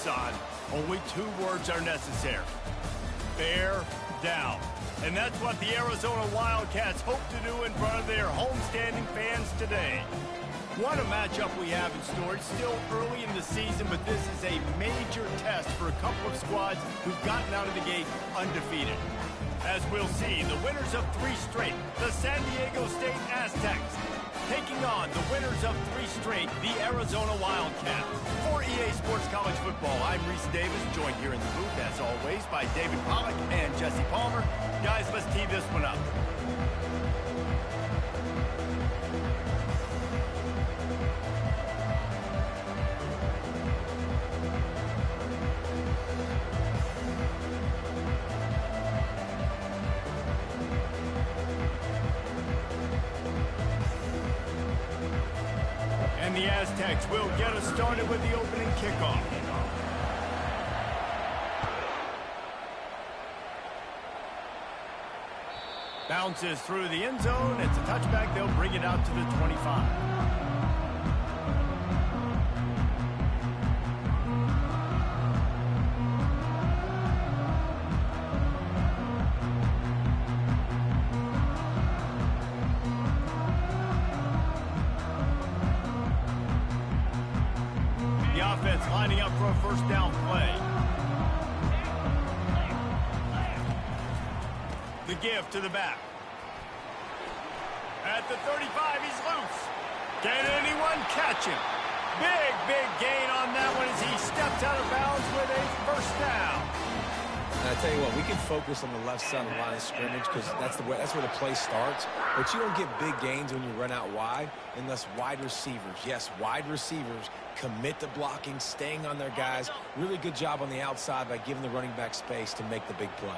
son. Only 2 words are necessary. Bear down. And that's what the Arizona Wildcats hope to do in front of their homestanding fans today. What a matchup we have in store. It's still early in the season, but this is a major test for a couple of squads who've gotten out of the gate undefeated. As we'll see, the winners of 3 straight, the San Diego State Aztecs, taking on the winners of 3 straight, the Arizona Wildcats. For EA Sports College Football, I'm Reese Davis, joined here in the booth, as always, by David Pollack and Jesse Palmer. Guys, let's tee this one up. And the Aztecs will get us started with the opening kickoff. Bounces through the end zone. It's a touchback. They'll bring it out to the 25. Offense lining up for a first down play. The give to the back. At the 35, he's loose. Can anyone catch him? Big gain on that one as he steps out of bounds with a first down. And I tell you what, we can focus on the left side of the line of scrimmage because that's where the play starts. But you don't get big gains when you run out wide unless wide receivers, yes, wide receivers, commit to blocking, staying on their guys. Really good job on the outside by giving the running back space to make the big play.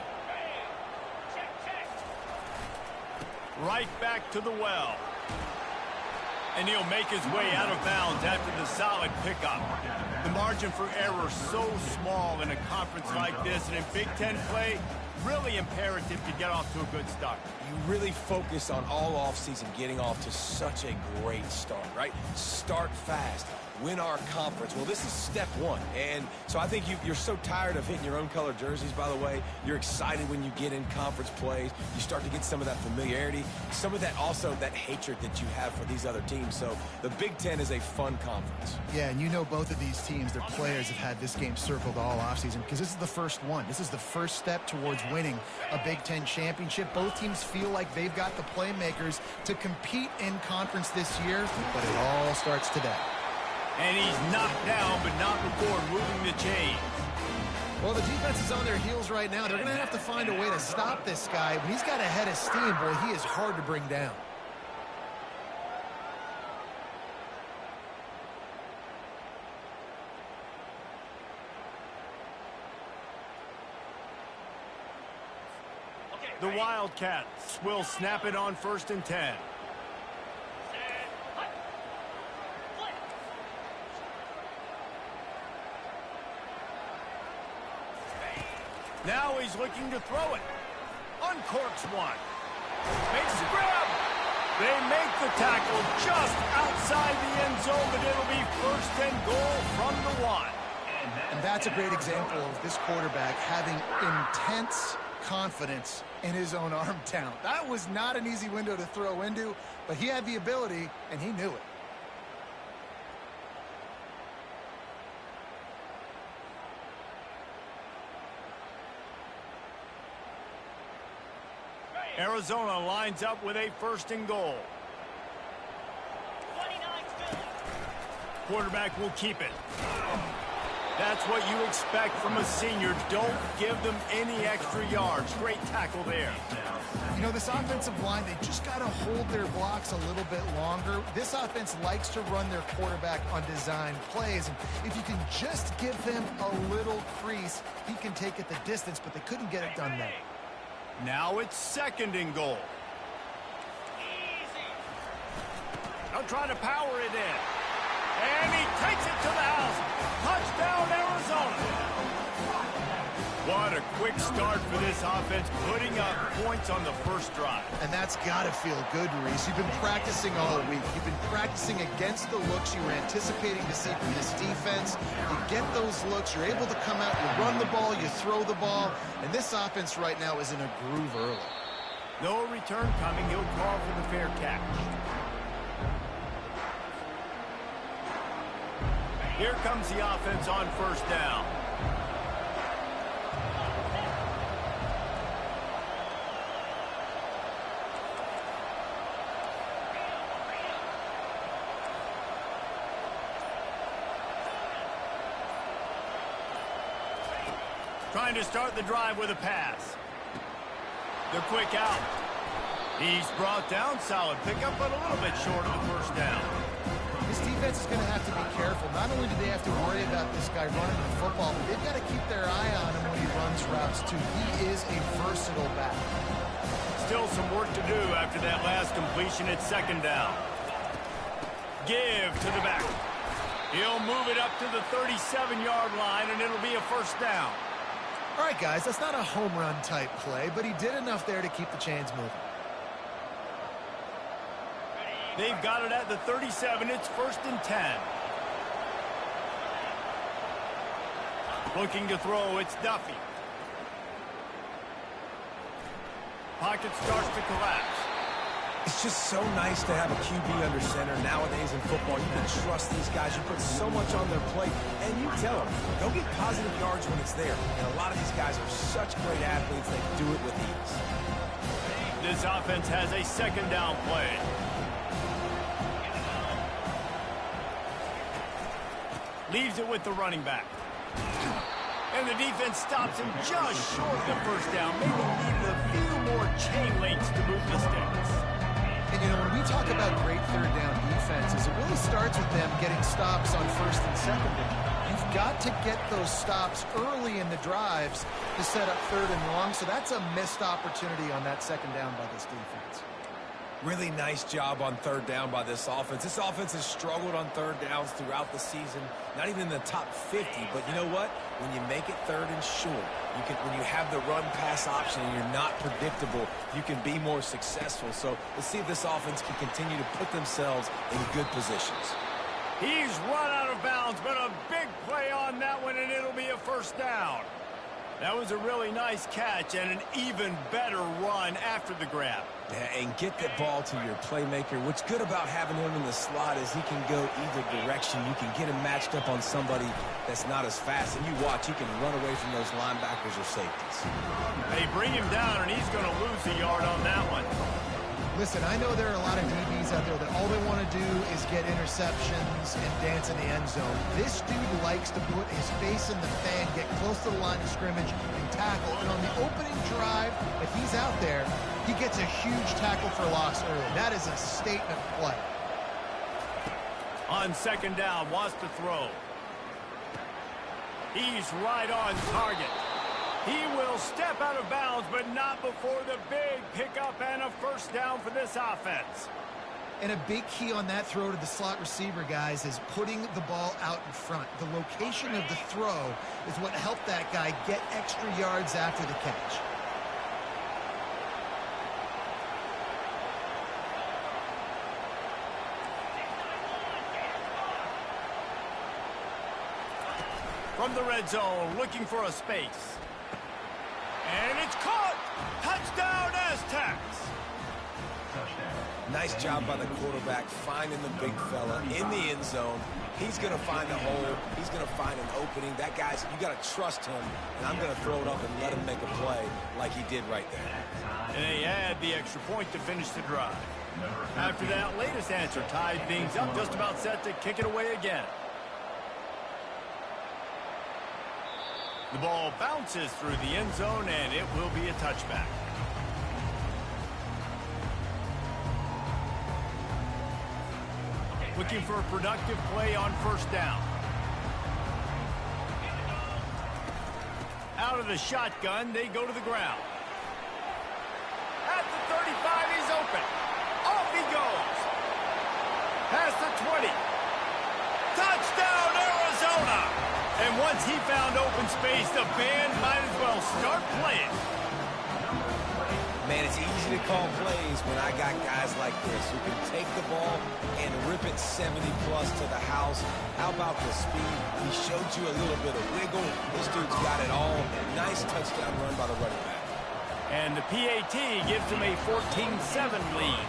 Right back to the well. And he'll make his way out of bounds after the solid pickup. The margin for error so small in a conference like this, and in Big Ten play, really imperative to get off to a good start. You really focus on all offseason getting off to such a great start, right? Start fast. Win our conference. Well, this is step 1. And so I think you're so tired of hitting your own color jerseys, by the way. You're excited when you get in conference plays. You start to get some of that familiarity, some of that also that hatred that you have for these other teams. So the Big Ten is a fun conference. Yeah, and you know both of these teams, their players have had this game circled all offseason because this is the first one. This is the first step towards winning a Big Ten championship. Both teams feel like they've got the playmakers to compete in conference this year, but it all starts today. And he's knocked down, but not before moving the chains. Well, the defense is on their heels right now. They're going to have to find a way to stop this guy. When he's got a head of steam, boy, he is hard to bring down. The Wildcats will snap it on 1st and 10. Now he's looking to throw it. Uncorks one. Makes the grab. They make the tackle just outside the end zone, but it'll be 1st and goal from the 1. And that's a great example of this quarterback having intense confidence in his own arm talent. That was not an easy window to throw into, but he had the ability, and he knew it. Arizona lines up with a 1st and goal. Quarterback will keep it. That's what you expect from a senior. Don't give them any extra yards. Great tackle there. You know, this offensive line, they just got to hold their blocks a little bit longer. This offense likes to run their quarterback on design plays. And if you can just give him a little crease, he can take it the distance, but they couldn't get it done there. Now it's 2nd and goal. They'll try to power it in. And he takes it to the house. Touchdown, Arizona. What a quick start for this offense, putting up points on the first drive. And that's got to feel good, Reese. You've been practicing all week. You've been practicing against the looks you were anticipating to see from this defense. You get those looks, you're able to come out, you run the ball, you throw the ball, and this offense right now is in a groove early. No return coming. He'll call for the fair catch. Here comes the offense on first down. Trying to start the drive with a pass. The quick out. He's brought down. Solid pickup, but a little bit short of the first down. This defense is going to have to be careful. Not only do they have to worry about this guy running the football, but they've got to keep their eye on him when he runs routes, too. He is a versatile back. Still some work to do after that last completion at second down. Give to the back. He'll move it up to the 37-yard line, and it'll be a first down. All right, guys, that's not a home run type play, but he did enough there to keep the chains moving. They've got it at the 37. It's 1st and 10. Looking to throw. It's Duffy. Pocket starts to collapse. It's just so nice to have a QB under center. Nowadays in football, you can trust these guys. You put so much on their plate, and you tell them, go get positive yards when it's there. And a lot of these guys are such great athletes, they do it with ease. This offense has a second down play. Leaves it with the running back. And the defense stops him just short of the first down. Maybe needed a few more chain links to move the sticks. And, you know, when we talk about great third down defenses, it really starts with them getting stops on first and second down. You've got to get those stops early in the drives to set up third and long, so that's a missed opportunity on that second down by this defense. Really nice job on third down by this offense. This offense has struggled on third downs throughout the season. Not even in the top 50, but you know what? When you make it third and short, when you have the run-pass option and you're not predictable, you can be more successful. So let's see if this offense can continue to put themselves in good positions. He's run out of bounds, but a big play on that one, and it'll be a first down. That was a really nice catch and an even better run after the grab. Yeah, and get the ball to your playmaker. What's good about having him in the slot is he can go either direction. You can get him matched up on somebody that's not as fast, and you watch, he can run away from those linebackers or safeties. They bring him down, and he's going to lose a yard on that one. Listen, I know there are a lot of DBs out there that all they want to do is get interceptions and dance in the end zone. This dude likes to put his face in the fan, get close to the line of scrimmage, and tackle. And on the opening drive, if he's out there, he gets a huge tackle for loss early. That is a statement play. On second down, wants to throw. He's right on target. He will step out of bounds, but not before the big pickup and a first down for this offense. And a big key on that throw to the slot receiver, guys, is putting the ball out in front. The location of the throw is what helped that guy get extra yards after the catch. From the red zone, looking for a space. And it's caught! Touchdown, Aztecs! Nice job by the quarterback finding the big fella in the end zone. He's going to find a hole. He's going to find an opening. That guy's, you got to trust him, and I'm going to throw it up and let him make a play like he did right there. And they add the extra point to finish the drive. After that latest answer tied things up, just about set to kick it away again. The ball bounces through the end zone, and it will be a touchback. Looking for a productive play on first down. Out of the shotgun, they go to the ground. At the 35, he's open. Off he goes. Past the 20. Touchdown, Arizona! And once he found open space, the band might as well start playing. Man, it's easy to call plays when I got guys like this who can take the ball and rip it 70-plus to the house. How about the speed? He showed you a little bit of wiggle. This dude's got it all. Nice touchdown run by the running back. And the PAT gives him a 14-7 lead.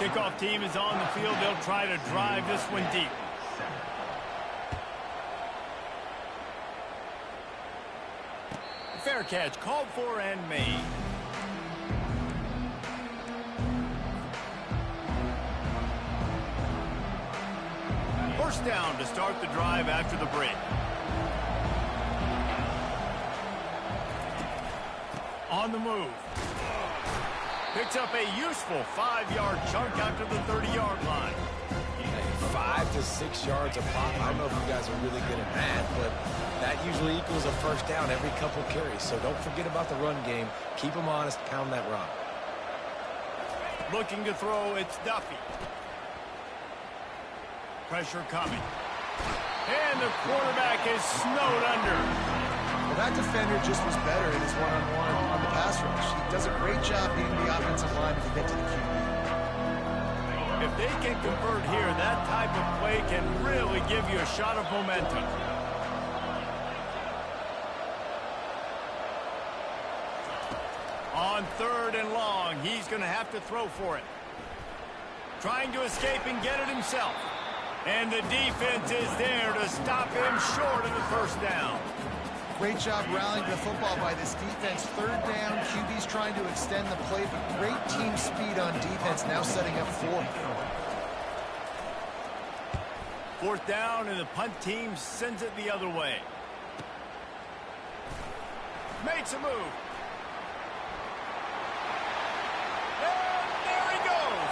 Kickoff team is on the field. They'll try to drive this one deep. Fair catch called for and made. First down to start the drive after the break. On the move. Picks up a useful 5-yard chunk after the 30-yard line. 5 to 6 yards a pop. I don't know if you guys are really good at math, but that usually equals a first down every couple carries. So don't forget about the run game. Keep them honest. Pound that rock. Looking to throw, it's Duffy. Pressure coming. And the quarterback is snowed under. Well, that defender just was better in his one-on-one on the pass rush. He does a great job being the offensive line to get to the QB. If they can convert here, that type of play can really give you a shot of momentum. On 3rd and long, he's going to have to throw for it. Trying to escape and get it himself. And the defense is there to stop him short of the first down. Great job rallying the football by this defense. 3rd down, QB's trying to extend the play, but great team speed on defense, now setting up 4th. 4th down, and the punt team sends it the other way. Makes a move. And there he goes.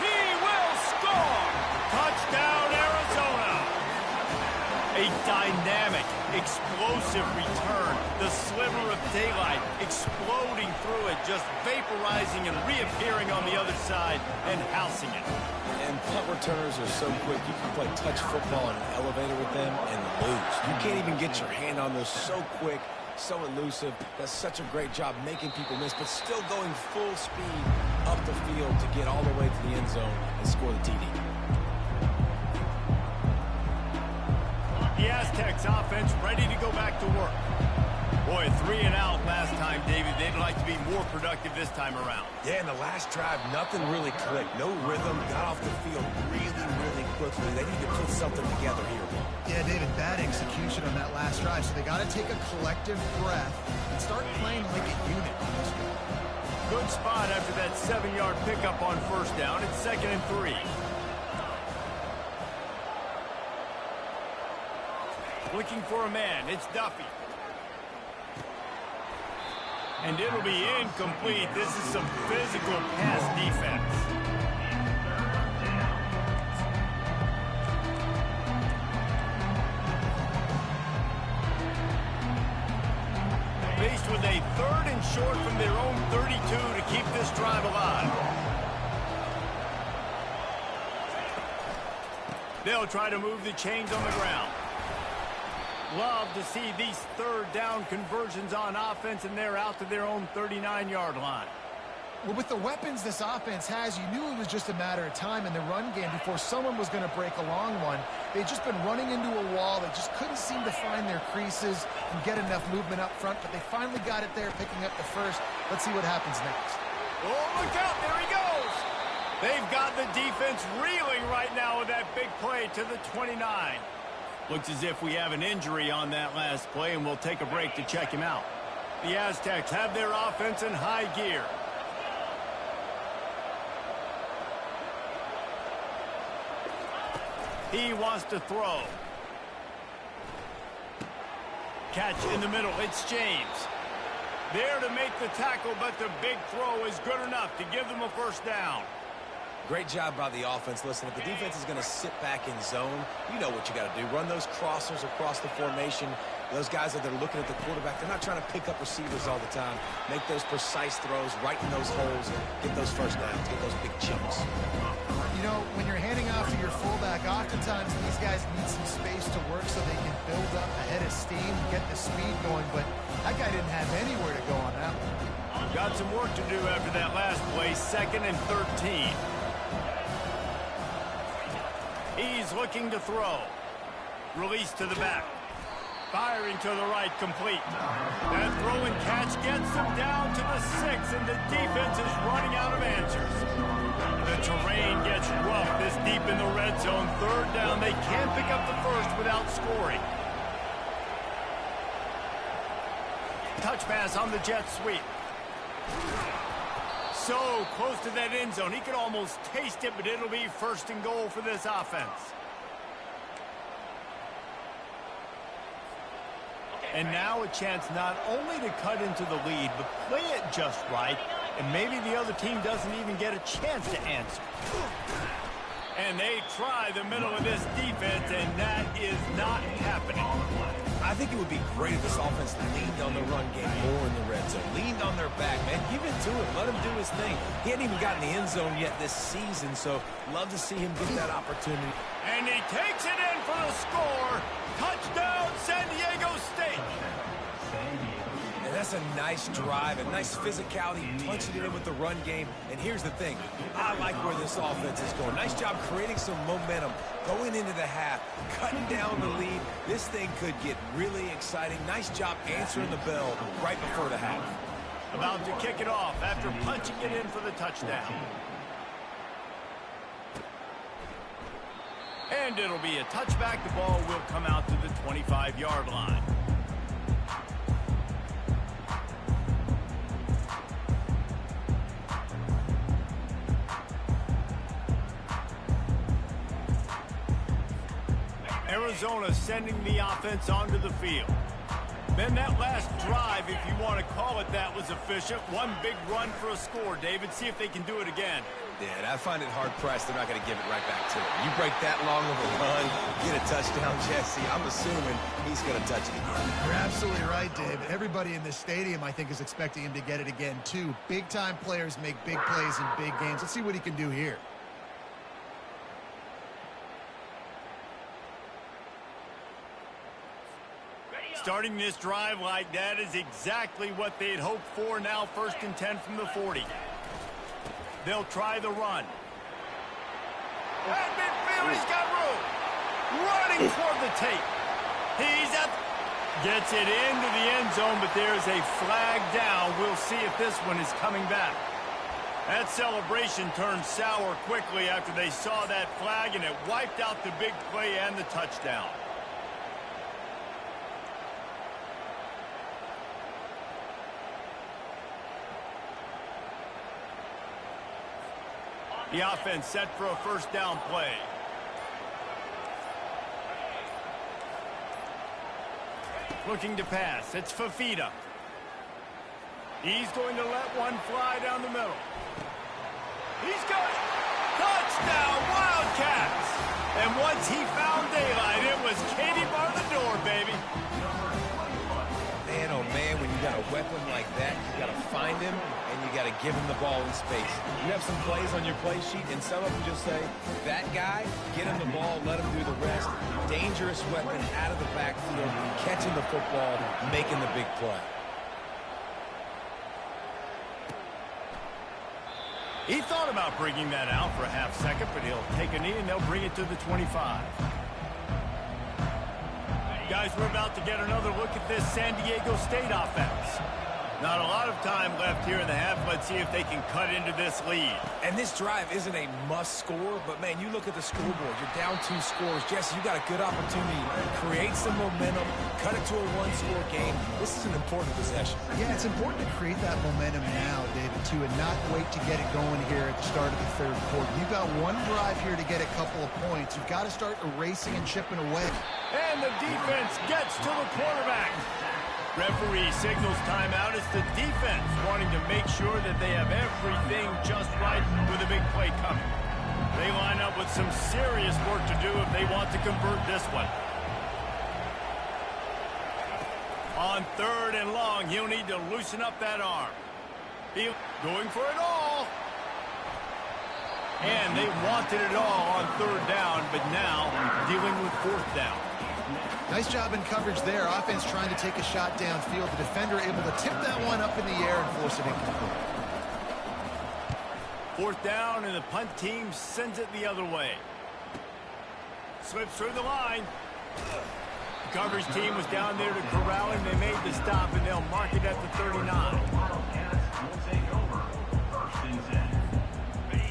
He will score. Touchdown, Arizona. A dynamic, explosive return. The sliver of daylight exploding through it, just vaporizing and reappearing on the other side and housing it. And punt returners are so quick. You can play touch football in an elevator with them and lose. You can't even get your hand on those. So quick, so elusive. Does such a great job making people miss, but still going full speed up the field to get all the way to the end zone and score the TD. The Aztecs offense ready to go back to work. Boy, 3 and out last time, David. They'd like to be more productive this time around. Yeah, in the last drive, nothing really clicked. No rhythm. Got off the field really quickly. They need to put something together here. Yeah, David, bad execution on that last drive, so they got to take a collective breath and start playing like a unit. Good spot after that 7-yard pickup on first down. It's 2nd and 3. Looking for a man. It's Duffy. And it'll be incomplete. This is some physical pass defense. Faced with a 3rd and short from their own 32 to keep this drive alive. They'll try to move the chains on the ground. Love to see these 3rd down conversions on offense, and they're out to their own 39-yard line. Well, with the weapons this offense has, you knew it was just a matter of time in the run game before someone was going to break a long one. They'd just been running into a wall. They just couldn't seem to find their creases and get enough movement up front, but they finally got it there, picking up the first. Let's see what happens next. Oh, look out. There he goes. They've got the defense reeling right now with that big play to the 29. Looks as if we have an injury on that last play, and we'll take a break to check him out. The Aztecs have their offense in high gear. He wants to throw. Catch in the middle. It's James. There to make the tackle, but the big throw is good enough to give them a first down. Great job by the offense. Listen, if the defense is going to sit back in zone, you know what you got to do. Run those crossers across the formation. Those guys that are looking at the quarterback, they're not trying to pick up receivers all the time. Make those precise throws right in those holes and get those first downs, get those big chunks. You know, when you're handing off to your fullback, oftentimes these guys need some space to work so they can build up a head of steam and get the speed going, but that guy didn't have anywhere to go on that one. Got some work to do after that last play, 2nd and 13. He's looking to throw. Release to the back. Firing to the right, complete. That throw and catch gets him down to the 6, and the defense is running out of answers. The terrain gets rough this deep in the red zone. 3rd down. They can't pick up the first without scoring. Touch pass on the jet sweep. So close to that end zone. He could almost taste it, but it'll be 1st and goal for this offense. And now a chance not only to cut into the lead, but play it just right, and maybe the other team doesn't even get a chance to answer. And they try the middle of this defense, and that is not happening. I think it would be great if this offense leaned on the run game more in the red zone. Leaned on their back, man. Give it to him. Let him do his thing. He hadn't even gotten the end zone yet this season, so love to see him get that opportunity. And he takes it in for the score. Touchdown, San Diego State. And that's a nice drive, a nice physicality, punching it in with the run game. And here's the thing. I like where this offense is going. Nice job creating some momentum, going into the half, cutting down the lead. This thing could get really exciting. Nice job answering the bell right before the half. About to kick it off after punching it in for the touchdown. And it'll be a touchback. The ball will come out to the 25-yard line. Arizona sending the offense onto the field. Then that last drive, if you want to call it that, was efficient. One big run for a score, David. See if they can do it again. Yeah, I find it hard-pressed. They're not going to give it right back to him. You break that long of a run, get a touchdown, Jesse, I'm assuming he's going to touch it again. You're absolutely right, Dave. Everybody in this stadium, I think, is expecting him to get it again, too. Big-time players make big plays in big games. Let's see what he can do here. Starting this drive like that is exactly what they'd hoped for. Now 1st and 10 from the 40. They'll try the run. At midfield, he's got room. Running toward the tape. He's up. Gets it into the end zone, but there's a flag down. We'll see if this one is coming back. That celebration turned sour quickly after they saw that flag, and it wiped out the big play and the touchdown. The offense set for a 1st down play. Looking to pass. It's Fafita. He's going to let one fly down the middle. He's got it. Touchdown, Wildcats. And once he found daylight, it was Katie bar the door, baby. Man, oh man, when you got a weapon like that, you got to find him and you got to give him the ball in space. You have some plays on your play sheet, and some of them just say, that guy, get him the ball, let him do the rest. Dangerous weapon out of the backfield, catching the football, making the big play. He thought about bringing that out for a half second, but he'll take a knee and they'll bring it to the 25. Guys, we're about to get another look at this San Diego State offense. Not a lot of time left here in the half. Let's see if they can cut into this lead. And this drive isn't a must score, but man, you look at the scoreboard. You're down 2 scores. Jesse, you got a good opportunity to create some momentum, cut it to a 1-score game. This is an important possession. Yeah, it's important to create that momentum now, David, too, and not wait to get it going here at the start of the 3rd quarter. You've got one drive here to get a couple of points. You've got to start erasing and chipping away. And the defense gets to the quarterback. Referee signals timeout. It's the defense wanting to make sure that they have everything just right with a big play coming. They line up with some serious work to do if they want to convert this one. On 3rd and long, he'll need to loosen up that arm. He's going for it all. And they wanted it all on 3rd down, but now dealing with 4th down. Nice job in coverage there. Offense trying to take a shot downfield. The defender able to tip that one up in the air and force it incomplete. 4th down, and the punt team sends it the other way. Slips through the line. The coverage team was down there to corral him. They made the stop, and they'll mark it at the 39.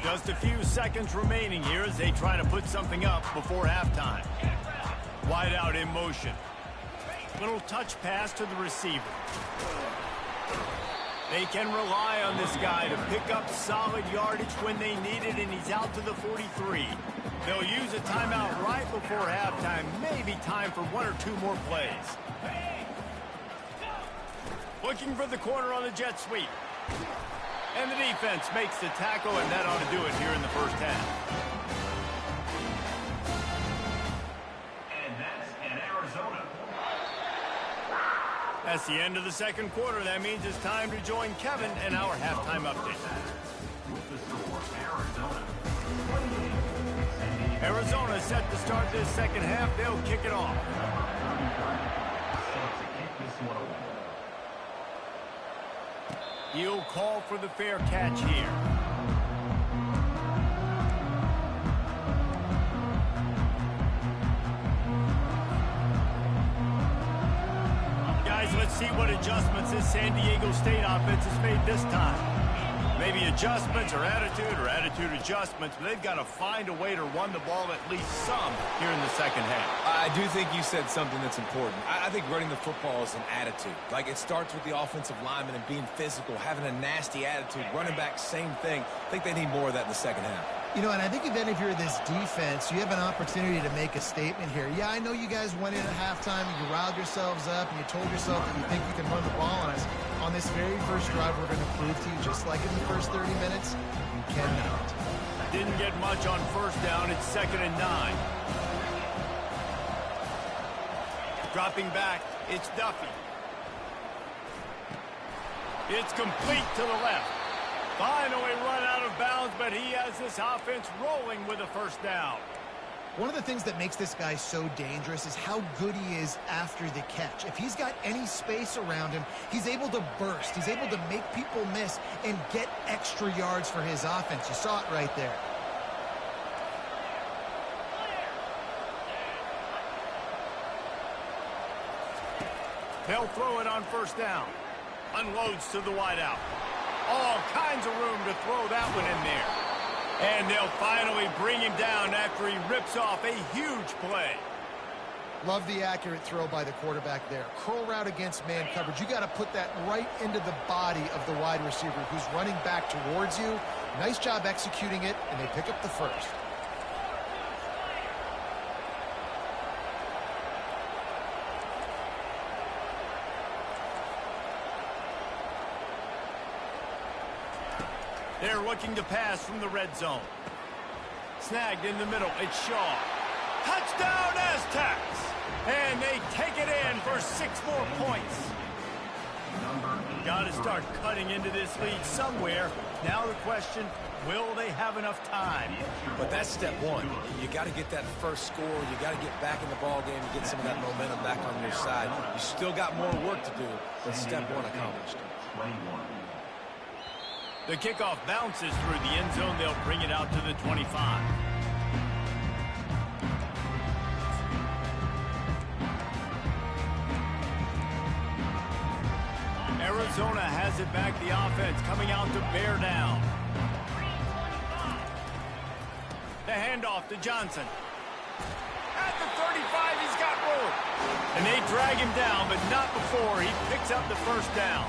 Just a few seconds remaining here as they try to put something up before halftime. Wide out in motion. Little touch pass to the receiver. They can rely on this guy to pick up solid yardage when they need it, and he's out to the 43. They'll use a timeout right before halftime. Maybe time for 1 or 2 more plays. Looking for the corner on the jet sweep. And the defense makes the tackle, and that ought to do it here in the first half. And that's in Arizona. That's the end of the second quarter. That means it's time to join Kevin in our halftime update. With the score, Arizona. Arizona set to start this second half. They'll kick it off. He'll call for the fair catch here. Guys, let's see what adjustments this San Diego State offense has made this time. Maybe adjustments or attitude adjustments, but they've got to find a way to run the ball at least some here in the second half. I do think you said something that's important. I think running the football is an attitude. Like, it starts with the offensive lineman and being physical, having a nasty attitude. Running back, same thing. I think they need more of that in the second half. You know, and I think then if you're this defense, you have an opportunity to make a statement here. Yeah, I know you guys went in at halftime and you riled yourselves up and you told yourself that you think you can run the ball on us. On this very first drive, we're going to prove to you, just like in the first 30 minutes, you cannot. Didn't get much on first down. It's 2nd and 9. Dropping back, it's Duffy. It's complete to the left. Finally run out of bounds, but he has this offense rolling with a first down. One of the things that makes this guy so dangerous is how good he is after the catch. If he's got any space around him, he's able to burst. He's able to make people miss and get extra yards for his offense. You saw it right there. They'll throw it on first down. Unloads to the wideout. All kinds of room to throw that one in there. And they'll finally bring him down after he rips off a huge play. Love the accurate throw by the quarterback there. Curl route against man coverage. You got to put that right into the body of the wide receiver who's running back towards you. Nice job executing it, and they pick up the first. They're looking to pass from the red zone. Snagged in the middle. It's Shaw. Touchdown, Aztecs! And they take it in for 6 more points. Got to start cutting into this lead somewhere. Now the question, will they have enough time? But that's step one. You got to get that first score. You got to get back in the ball game and get some of that momentum back on your side. You still got more work to do, but step one accomplished. The kickoff bounces through the end zone. They'll bring it out to the 25. Arizona has it back. The offense coming out to bear down. The handoff to Johnson. At the 35, he's got room. And they drag him down, but not before he picks up the first down.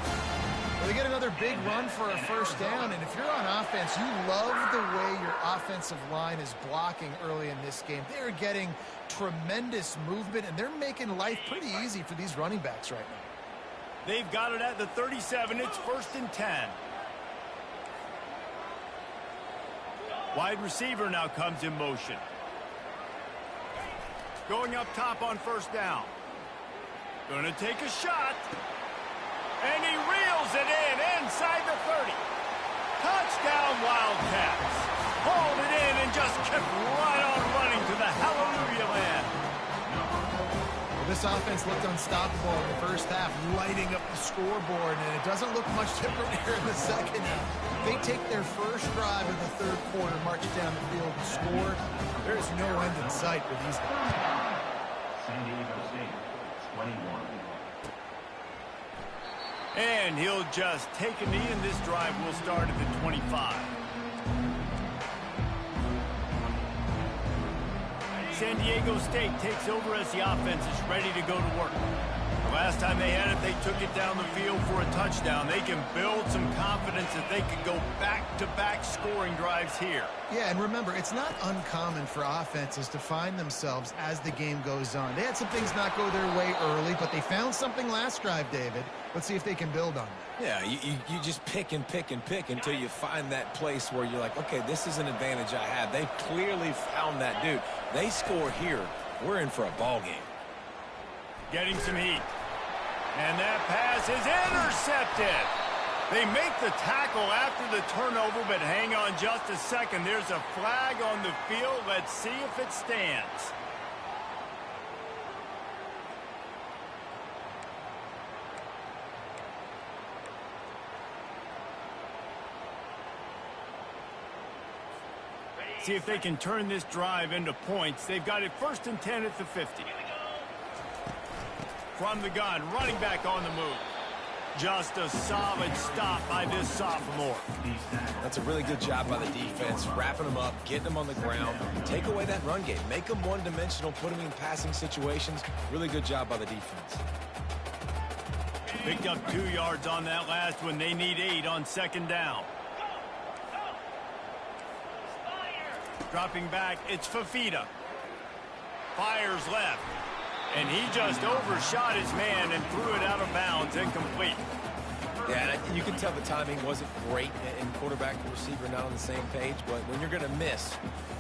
Well, they get another big run for a first down, and if you're on offense, you love the way your offensive line is blocking early in this game. They're getting tremendous movement, and they're making life pretty easy for these running backs right now. They've got it at the 37. It's 1st and 10. Wide receiver now comes in motion. Going up top on first down. Going to take a shot. And he reels it in inside the 30. Touchdown, Wildcats. Hauled it in and just kept right on running to the hallelujah land. Well, this offense looked unstoppable in the first half, lighting up the scoreboard, and it doesn't look much different here in the second half. They take their first drive in the third quarter, march down the field and score. There's no end in sight for these guys. San Diego State, 21. And he'll just take a knee, and this drive will start at the 25. San Diego State takes over as the offense is ready to go to work. The last time they had it, they took it down the field for a touchdown. They can build some confidence that they could go back-to-back scoring drives here. Yeah, and remember, it's not uncommon for offenses to find themselves as the game goes on. They had some things not go their way early, but they found something last drive, David. Let's see if they can build on it. Yeah, you just pick and pick and pick until you find that place where you're like, okay, this is an advantage I have. They clearly found that dude. They score here. We're in for a ball game. Getting some heat. And that pass is intercepted. They make the tackle after the turnover, but hang on just a second. There's a flag on the field. Let's see if it stands. See if they can turn this drive into points. They've got it 1st and 10 at the 50. From the gun, running back on the move. Just a solid stop by this sophomore. That's a really good job by the defense, wrapping them up, getting them on the ground. Take away that run game. Make them one-dimensional, put them in passing situations. Really good job by the defense. Picked up 2 yards on that last one. They need 8 on 2nd down. Dropping back, it's Fafita. Fires left. And he just overshot his man and threw it out of bounds, incomplete. Yeah, you can tell the timing wasn't great in quarterback and receiver not on the same page, but when you're going to miss,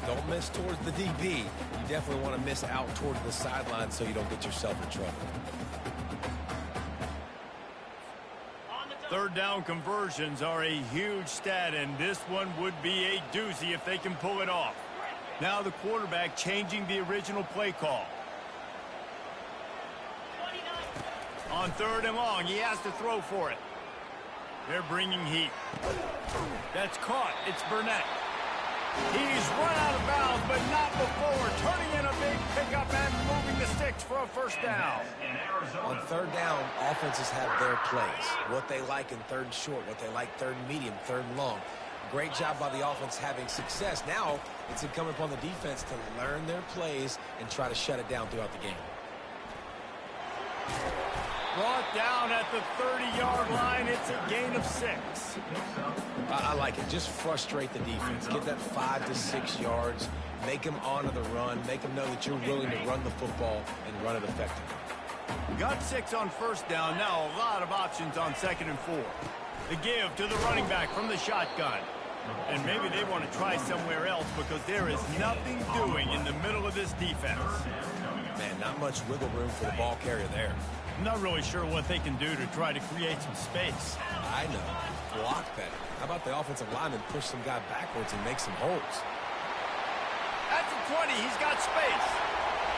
don't miss towards the DB. You definitely want to miss out towards the sideline so you don't get yourself in trouble. 3rd down conversions are a huge stat, and this one would be a doozy if they can pull it off. Now the quarterback changing the original play call. On 3rd and long, he has to throw for it. They're bringing heat. That's caught. It's Burnett. He's run out of bounds, but not before. Turning in a big pickup and moving the sticks for a 1st down. On 3rd down, offenses have their plays. What they like in 3rd and short, what they like 3rd and medium, 3rd and long. Great job by the offense having success. Now it's incumbent upon the defense to learn their plays and try to shut it down throughout the game. Brought down at the 30-yard line. It's a gain of 6. I like it. Just frustrate the defense. Get that 5 to 6 yards. Make them honor the run. Make them know that you're willing to run the football and run it effectively. Got 6 on 1st down. Now a lot of options on 2nd and 4. The give to the running back from the shotgun. And maybe they want to try somewhere else because there is nothing doing in the middle of this defense. Man, not much wiggle room for the ball carrier there. I'm not really sure what they can do to try to create some space. I know. Block better. How about the offensive lineman push some guy backwards and make some holes? At the 20, he's got space.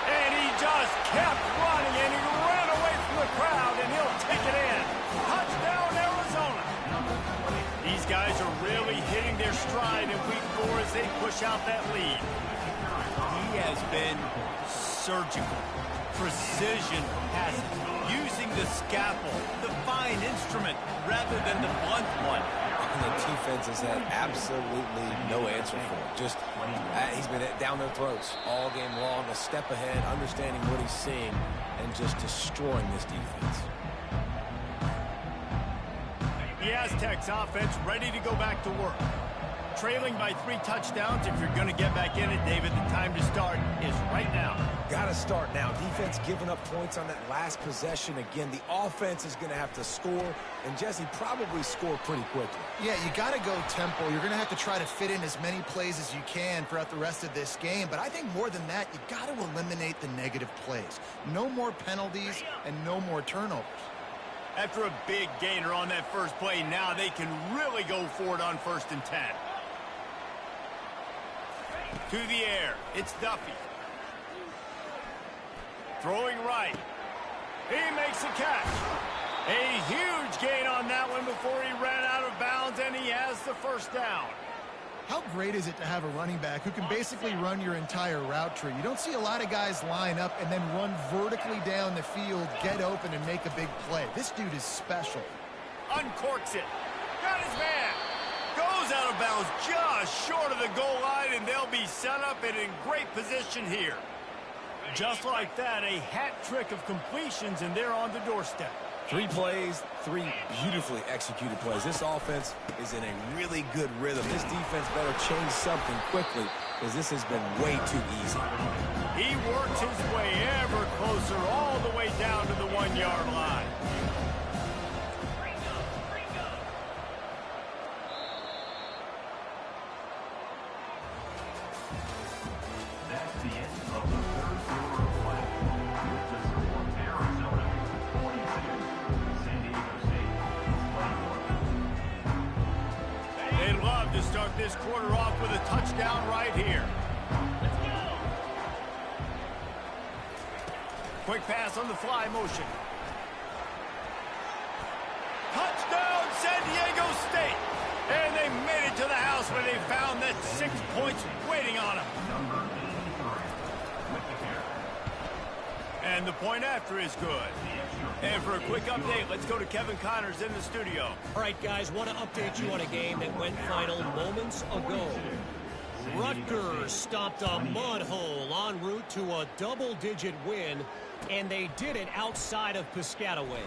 And he just kept running, and he ran away from the crowd, and he'll take it in. Touchdown, Arizona. These guys are really hitting their stride in week 4 as they push out that lead. He has been surgical. Precision passing. Using the scalpel, the fine instrument, rather than the blunt one. And the defense has had absolutely no answer for him. Just, he's been down their throats all game long, a step ahead, understanding what he's seeing, and just destroying this defense. The Aztecs offense ready to go back to work. Trailing by 3 touchdowns. If you're going to get back in it, David, the time to start is right now. Got to start now. Defense giving up points on that last possession. Again, the offense is going to have to score, and Jesse probably score pretty quickly. Yeah, you got to go tempo. You're going to have to try to fit in as many plays as you can throughout the rest of this game. But I think more than that, you got to eliminate the negative plays. No more penalties and no more turnovers. After a big gainer on that first play, now they can really go for it on 1st and 10. To the air, it's Duffy. Throwing right. He makes a catch. A huge gain on that one before he ran out of bounds, and he has the 1st down. How great is it to have a running back who can basically run your entire route tree? You don't see a lot of guys line up and then run vertically down the field, get open, and make a big play. This dude is special. Uncorks it. Got his man. Goes out of bounds just short of the goal line, and they'll be set up and in great position here. Just like that, a hat trick of completions, and they're on the doorstep. 3 plays, 3 beautifully executed plays. This offense is in a really good rhythm. This defense better change something quickly because this has been way too easy. He works his way ever closer all the way down to the 1-yard line. That's the end of the third quarter of play. With the score, Arizona 42, San Diego State 21. They'd love to start this quarter off with a touchdown right here. Let's go. Quick pass on the fly motion. Touchdown, San Diego State. And they made it to the house where they found that 6 points waiting on them. Number 83 with the carry. And the point after is good. And for a quick update, let's go to Kevin Connors in the studio. All right, guys, want to update you on a game that went final moments ago. Rutgers stopped a mud hole en route to a double-digit win, and they did it outside of Piscataway.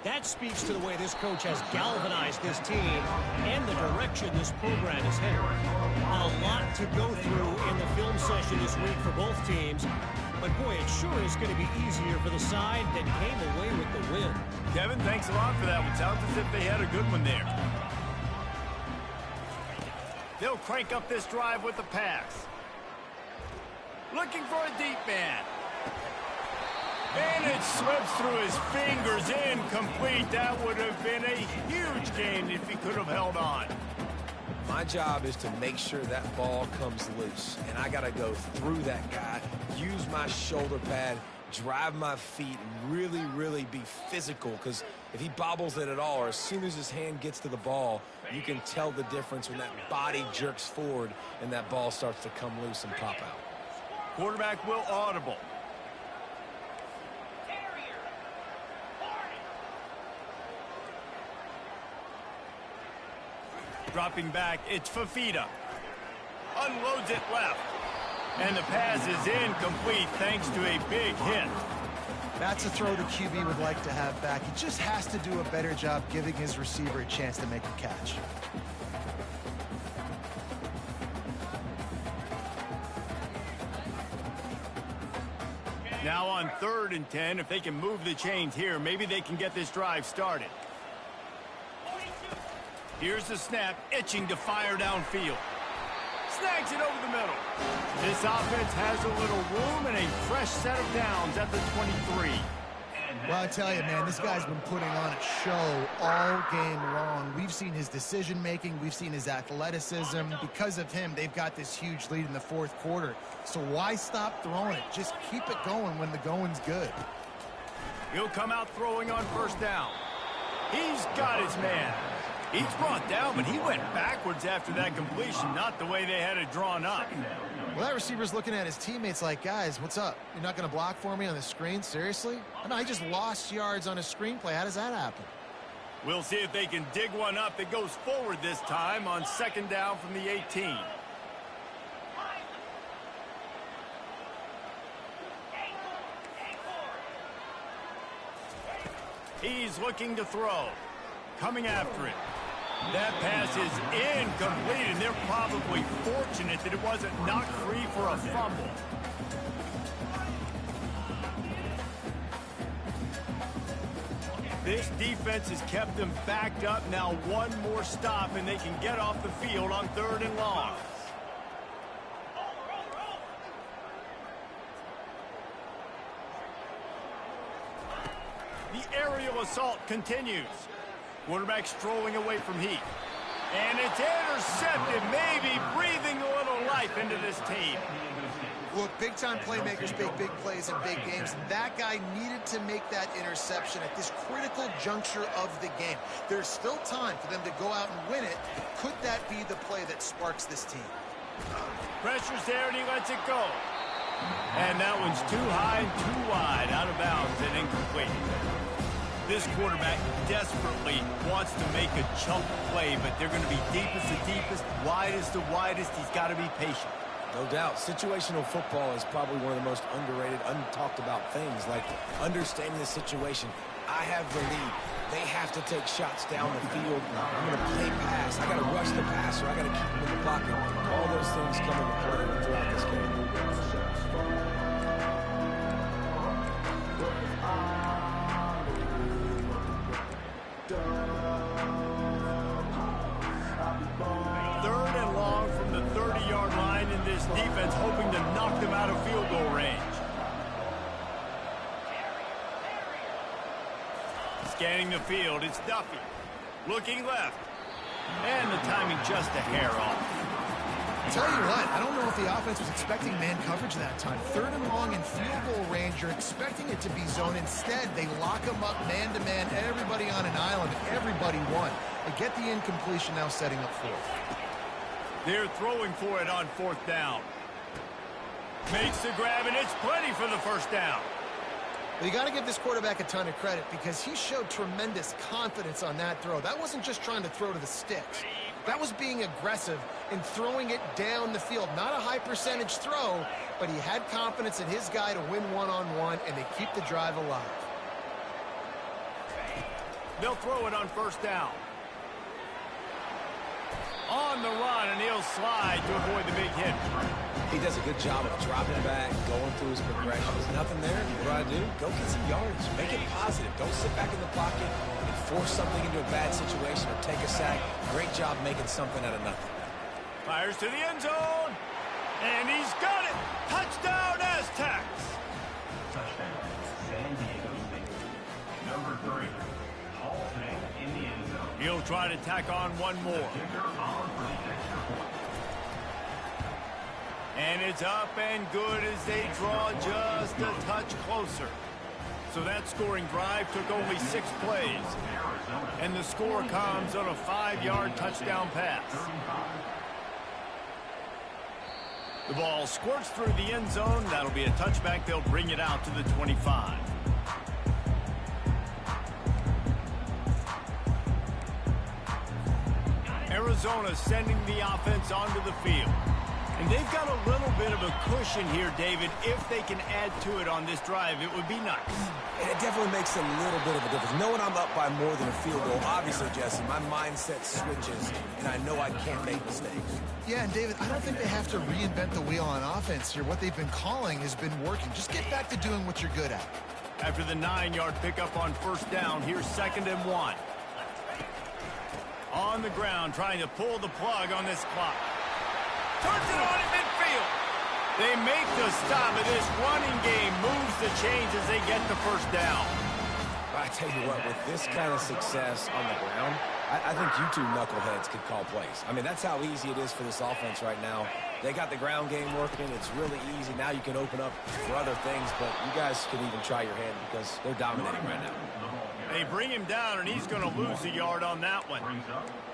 That speaks to the way this coach has galvanized this team and the direction this program is headed. A lot to go through in the film session this week for both teams, but boy, it sure is going to be easier for the side that came away with the win. Kevin, thanks a lot for that one. Sounds as if they had a good one there. They'll crank up this drive with the pass. Looking for a deep man. And it slips through his fingers, incomplete. That would have been a huge gain if he could have held on. My job is to make sure that ball comes loose, and I got to go through that guy, use my shoulder pad, drive my feet, and really, really be physical, because if he bobbles it at all, or as soon as his hand gets to the ball, you can tell the difference when that body jerks forward and that ball starts to come loose and pop out. Quarterback will audible. Dropping back, it's Fafita. Unloads it left. And the pass is incomplete thanks to a big hit. That's a throw the QB would like to have back. He just has to do a better job giving his receiver a chance to make a catch. Now on 3rd and 10, if they can move the chains here, maybe they can get this drive started. Here's the snap, itching to fire downfield. Snags it over the middle. This offense has a little room and a fresh set of downs at the 23. Well, I tell you, man, this guy's been putting on a show all game long. We've seen his decision-making. We've seen his athleticism. Because of him, they've got this huge lead in the 4th quarter. So why stop throwing it? Just keep it going when the going's good. He'll come out throwing on 1st down. He's got his man. He's brought down, but he went backwards after that completion, not the way they had it drawn up. Well, that receiver's looking at his teammates like, guys, what's up? You're not going to block for me on the screen? Seriously? I know, I just lost yards on a screenplay. How does that happen? We'll see if they can dig one up that goes forward this time on 2nd down from the 18. He's looking to throw. Coming after it. That pass is incomplete, and they're probably fortunate that it wasn't knocked free for a fumble. This defense has kept them backed up. Now one more stop, and they can get off the field on 3rd and long. The aerial assault continues. Quarterback strolling away from heat. And it's intercepted, maybe breathing a little life into this team. Look, big-time playmakers make big plays in big games. That guy needed to make that interception at this critical juncture of the game. There's still time for them to go out and win it. Could that be the play that sparks this team? Pressure's there, and he lets it go. And that one's too high and too wide, out of bounds and incomplete. This quarterback desperately wants to make a chunk play, but they're going to be deepest to deepest, widest to widest. He's got to be patient. No doubt. Situational football is probably one of the most underrated, untalked about things, like understanding the situation. I have the lead. They have to take shots down the field. I'm going to play pass. I got to rush the passer. I got to keep him in the pocket. All those things come into play throughout this game. This defense hoping to knock them out of field goal range. Scanning the field, it's Duffy. Looking left. And the timing just a hair off. Tell you what, I don't know if the offense was expecting man coverage that time. 3rd and long in field goal range, you're expecting it to be zone. Instead, they lock them up man-to-man, everybody on an island, and everybody won. They get the incompletion now setting up 4th. They're throwing for it on 4th down. Makes the grab, and it's plenty for the 1st down. Well, you got to give this quarterback a ton of credit because he showed tremendous confidence on that throw. That wasn't just trying to throw to the sticks. That was being aggressive and throwing it down the field. Not a high percentage throw, but he had confidence in his guy to win one-on-one, and they keep the drive alive. They'll throw it on 1st down. On the run, and he'll slide to avoid the big hit. He does a good job of dropping back, going through his progressions. Nothing there. What do? Go get some yards. Make it positive. Don't sit back in the pocket and force something into a bad situation or take a sack. Great job making something out of nothing. Fires to the end zone. And he's got it. Touchdown, Aztecs. Touchdown, San Diego State. Number 3, Halton in the end zone. He'll try to tack on one more. Kicker on for the extra point. And it's up and good as they draw just a touch closer. So that scoring drive took only 6 plays. And the score comes on a 5-yard touchdown pass. The ball squirts through the end zone. That'll be a touchback. They'll bring it out to the 25. Arizona sending the offense onto the field. And they've got a little bit of a cushion here, David. If they can add to it on this drive, it would be nice. And it definitely makes a little bit of a difference. Knowing I'm up by more than a field goal, obviously, Jesse, my mindset switches, and I know I can't make mistakes. Yeah, and David, I don't think they have to reinvent the wheel on offense here. What they've been calling has been working. Just get back to doing what you're good at. After the 9-yard pickup on 1st down, here's 2nd and 1. On the ground, trying to pull the plug on this clock. Turns it on in midfield. They make the stop, and this running game moves the chains as they get the 1st down. I tell you what, with this kind of success on the ground, I think you two knuckleheads could call plays. I mean, that's how easy it is for this offense right now. They got the ground game working. It's really easy. Now you can open up for other things, but you guys could even try your hand because they're dominating right now. They bring him down, and he's going to lose a yard on that one.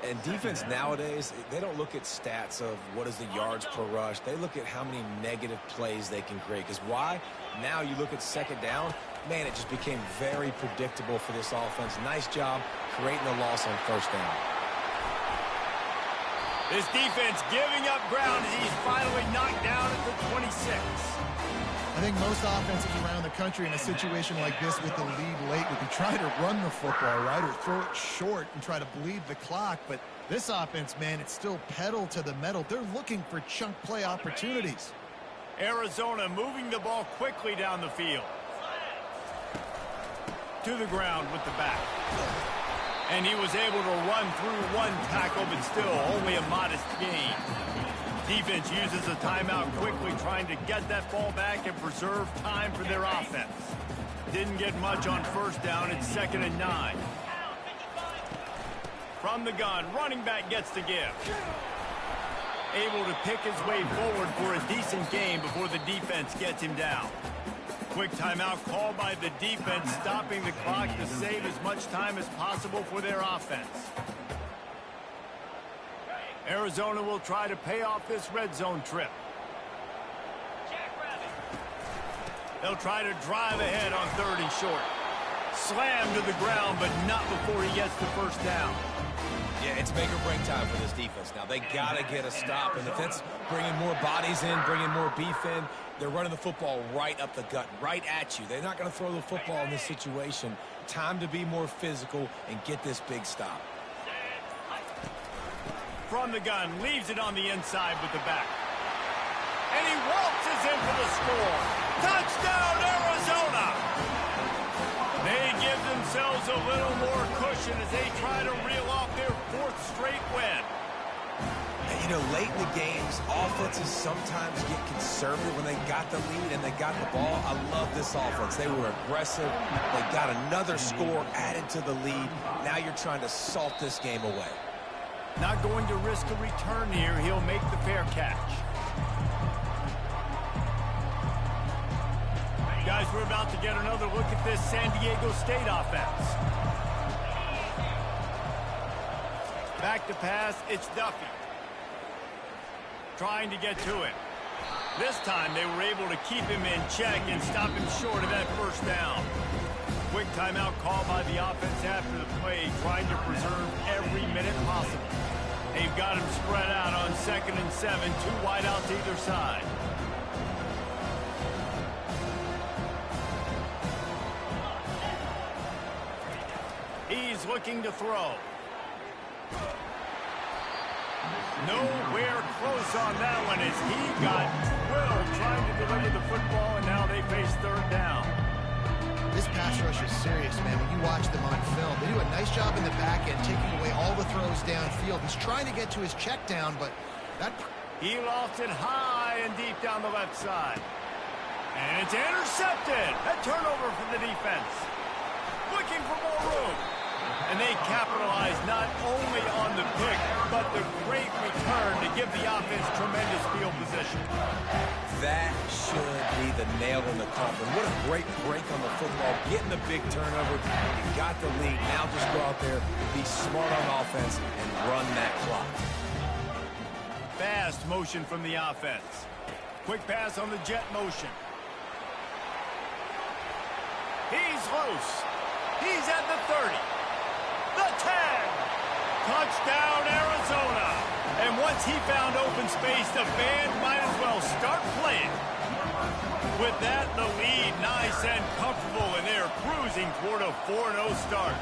And defense nowadays, they don't look at stats of what is the yards per rush. They look at how many negative plays they can create. Because why? Now you look at 2nd down, man, it just became very predictable for this offense. Nice job creating the loss on 1st down. This defense giving up ground as he's finally knocked down at the 26. I think most offenses around the country in a situation like this with the lead late would be trying to run the football, right, or throw it short and try to bleed the clock. But this offense, man, it's still pedal to the metal. They're looking for chunk play opportunities. Arizona moving the ball quickly down the field. to the ground with the back. And he was able to run through one tackle, but still only a modest gain. Defense uses a timeout quickly, trying to get that ball back and preserve time for their offense. Didn't get much on first down. It's 2nd and 9. From the gun, running back gets to give. Able to pick his way forward for a decent gain before the defense gets him down. Quick timeout called by the defense, stopping the clock to save as much time as possible for their offense. Arizona will try to pay off this red zone trip. They'll try to drive ahead on 3rd and short. Slammed to the ground, but not before he gets the first down. Yeah, it's make or break time for this defense now. They got to get a stop, and if that's bringing more bodies in, bringing more beef in, they're running the football right up the gut, right at you. They're not going to throw the football in this situation. Time to be more physical and get this big stop. From the gun, leaves it on the inside with the back. And he waltzes in for the score. Touchdown, Arizona! They give themselves a little more cushion as they try to reel off their 4th straight win. And, you know, late in the games, offenses sometimes get conservative when they got the lead and they got the ball. I love this offense. They were aggressive. They got another score added to the lead. Now you're trying to salt this game away. Not going to risk a return here. He'll make the fair catch. Guys, we're about to get another look at this San Diego State offense. Back to pass, it's Duffy. Trying to get to it. This time they were able to keep him in check and stop him short of that first down. Quick timeout called by the offense after the play, trying to preserve every minute possible. They've got him spread out on 2nd and 7, 2 wideouts either side. He's looking to throw. Nowhere close on that one as he got Will trying to deliver the football, and now they face 3rd down. This pass rush is serious, man. When you watch them on film, they do a nice job in the back end, taking away all the throws downfield. He's trying to get to his check down, but that... He lost it high and deep down the left side. And it's intercepted. A turnover for the defense. Looking for more room. And they capitalize not only on the pick, but the great return to give the offense tremendous field position. That should be the nail in the coffin. What a great break on the football. Getting the big turnover. You got the lead. Now just go out there, be smart on offense, and run that clock. Fast motion from the offense. Quick pass on the jet motion. He's loose. He's at the 30. The 10. Touchdown, Arizona. And once he found open space, the band might as well start playing. With that, the lead nice and comfortable, and they're cruising toward a 4-0 start.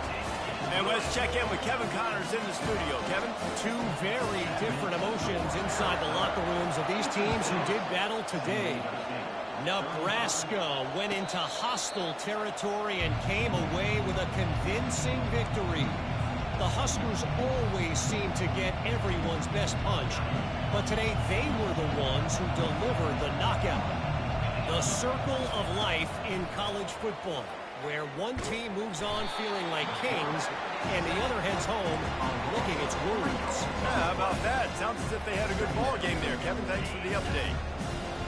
And let's check in with Kevin Connors in the studio. Kevin? 2 very different emotions inside the locker rooms of these teams who did battle today. Nebraska went into hostile territory and came away with a convincing victory. The Huskers always seem to get everyone's best punch, but today they were the ones who delivered the knockout. The circle of life in college football, where one team moves on feeling like kings and the other heads home licking its wounds. Yeah, how about that? Sounds as if they had a good ball game there. Kevin, thanks for the update.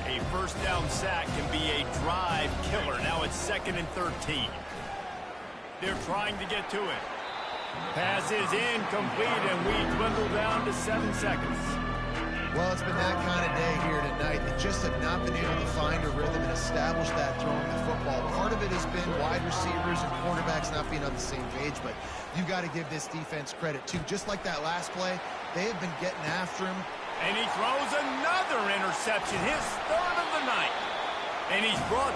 A first down sack can be a drive killer. Now it's 2nd and 13. They're trying to get to it. Pass is incomplete, and we dwindle down to 7 seconds. Well, it's been that kind of day here tonight. They just have not been able to find a rhythm and establish that throwing the football. Part of it has been wide receivers and quarterbacks not being on the same page, but you've got to give this defense credit, too. Just like that last play, they have been getting after him. And he throws another interception, his 3rd of the night. And he's brought